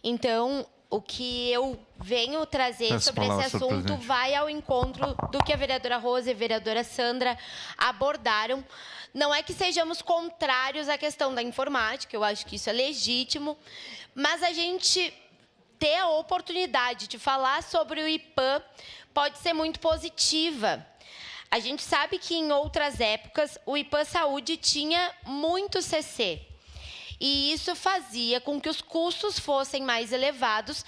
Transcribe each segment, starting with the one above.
Então, o que eu venho trazer sobre esse assunto vai ao encontro do que a vereadora Rose e a vereadora Sandra abordaram. Não é que sejamos contrários à questão da informática, eu acho que isso é legítimo, mas a gente ter a oportunidade de falar sobre o IPAM pode ser muito positiva. A gente sabe que em outras épocas o IPAM Saúde tinha muito CC. E isso fazia com que os custos fossem mais elevados,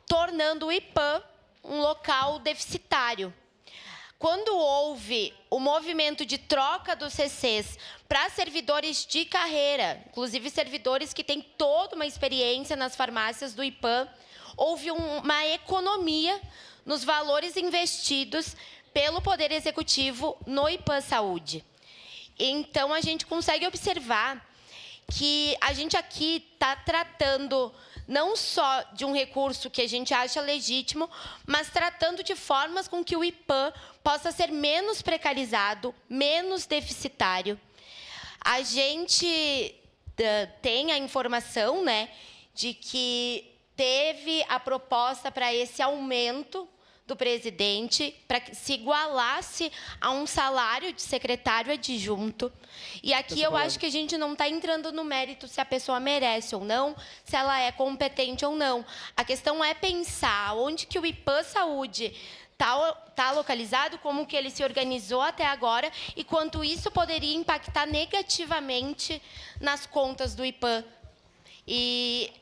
tornando o IPAM um local deficitário. Quando houve o movimento de troca dos CCs para servidores de carreira, inclusive servidores que têm toda uma experiência nas farmácias do IPAM, houve uma economia nos valores investidos pelo Poder Executivo no IPAM Saúde. Então, a gente consegue observar que a gente aqui está tratando não só de um recurso que a gente acha legítimo, mas tratando de formas com que o IPAM possa ser menos precarizado, menos deficitário. A gente tem a informação, né, de que teve a proposta para esse aumento do presidente, para que se igualasse a um salário de secretário adjunto. E aqui eu acho que a gente não está entrando no mérito se a pessoa merece ou não, se ela é competente ou não. A questão é pensar onde que o IPAM Saúde está localizado, como que ele se organizou até agora e quanto isso poderia impactar negativamente nas contas do IPAM. E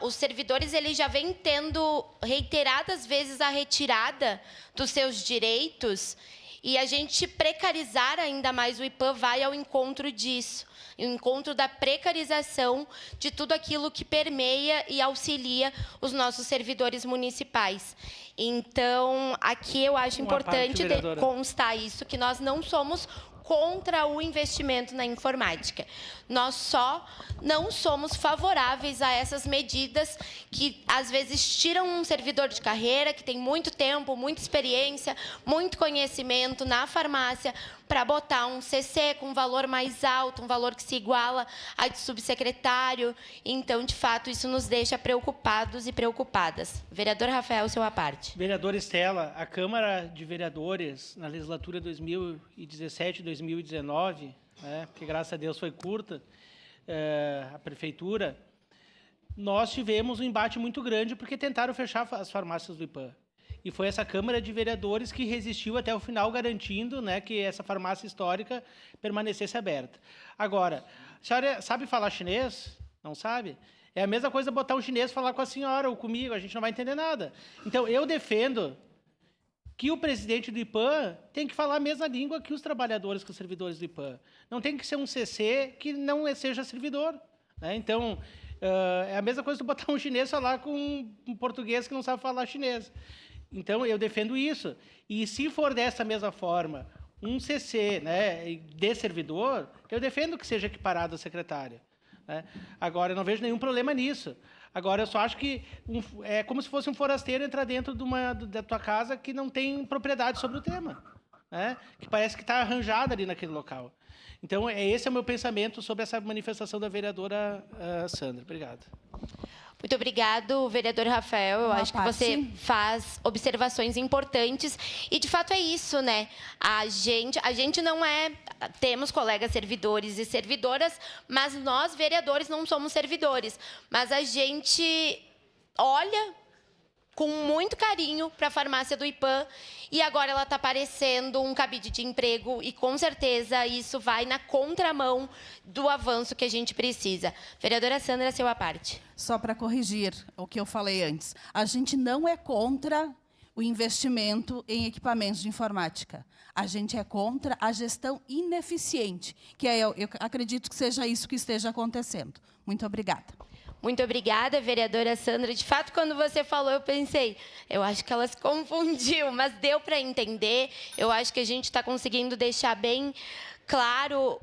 os servidores eles já vêm tendo reiteradas vezes a retirada dos seus direitos e a gente precarizar ainda mais o IPAM vai ao encontro disso, ao encontro da precarização de tudo aquilo que permeia e auxilia os nossos servidores municipais. Então, aqui eu acho importante constar isso, que nós não somos contra o investimento na informática. Nós só não somos favoráveis a essas medidas que, às vezes, tiram um servidor de carreira que tem muito tempo, muita experiência, muito conhecimento na farmácia, para botar um CC com um valor mais alto, um valor que se iguala a de subsecretário. Então, de fato, isso nos deixa preocupados e preocupadas. Vereador Rafael, sua parte. Vereadora Estela, a Câmara de Vereadores, na legislatura 2017-2019, que graças a Deus foi curta, a Prefeitura, nós tivemos um embate muito grande porque tentaram fechar as farmácias do IPAM. E foi essa Câmara de Vereadores que resistiu até o final, garantindo, que essa farmácia histórica permanecesse aberta. Agora, a senhora sabe falar chinês? Não sabe? É a mesma coisa botar um chinês falar com a senhora ou comigo, a gente não vai entender nada. Então, eu defendo que o presidente do IPAM tem que falar a mesma língua que os trabalhadores, que os servidores do IPAM. Não tem que ser um CC que não seja servidor. Então, é a mesma coisa de botar um chinês falar com um português que não sabe falar chinês. Então, eu defendo isso. E se for dessa mesma forma, um CC de servidor, eu defendo que seja equiparado à secretária. Agora, eu não vejo nenhum problema nisso. Agora, eu só acho que é como se fosse um forasteiro entrar dentro da tua casa que não tem propriedade sobre o tema. Que parece que está arranjado ali naquele local. Então, esse é o meu pensamento sobre essa manifestação da vereadora Sandra. Obrigado. Muito obrigado, vereador Rafael. Eu acho que você faz observações importantes e, de fato, é isso, né? A gente não é... Temos colegas servidores e servidoras, mas nós, vereadores, não somos servidores. Mas a gente olha com muito carinho para a farmácia do IPAM e agora ela está parecendo um cabide de emprego e, com certeza, isso vai na contramão do avanço que a gente precisa. Vereadora Sandra, seu à parte. Só para corrigir o que eu falei antes. A gente não é contra o investimento em equipamentos de informática. A gente é contra a gestão ineficiente, que eu acredito que seja isso que esteja acontecendo. Muito obrigada. Muito obrigada, vereadora Sandra. De fato, quando você falou, eu pensei, eu acho que ela se confundiu, mas deu para entender. Eu acho que a gente está conseguindo deixar bem claro,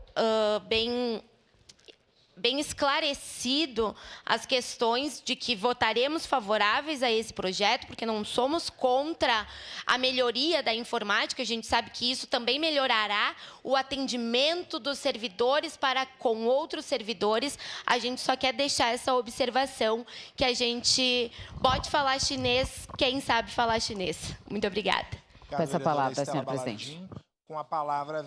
bem esclarecido as questões de que votaremos favoráveis a esse projeto, porque não somos contra a melhoria da informática, a gente sabe que isso também melhorará o atendimento dos servidores para com outros servidores. A gente só quer deixar essa observação que a gente pode falar chinês, quem sabe falar chinês. Muito obrigada. Com essa palavra, senhor presidente. Com a palavra,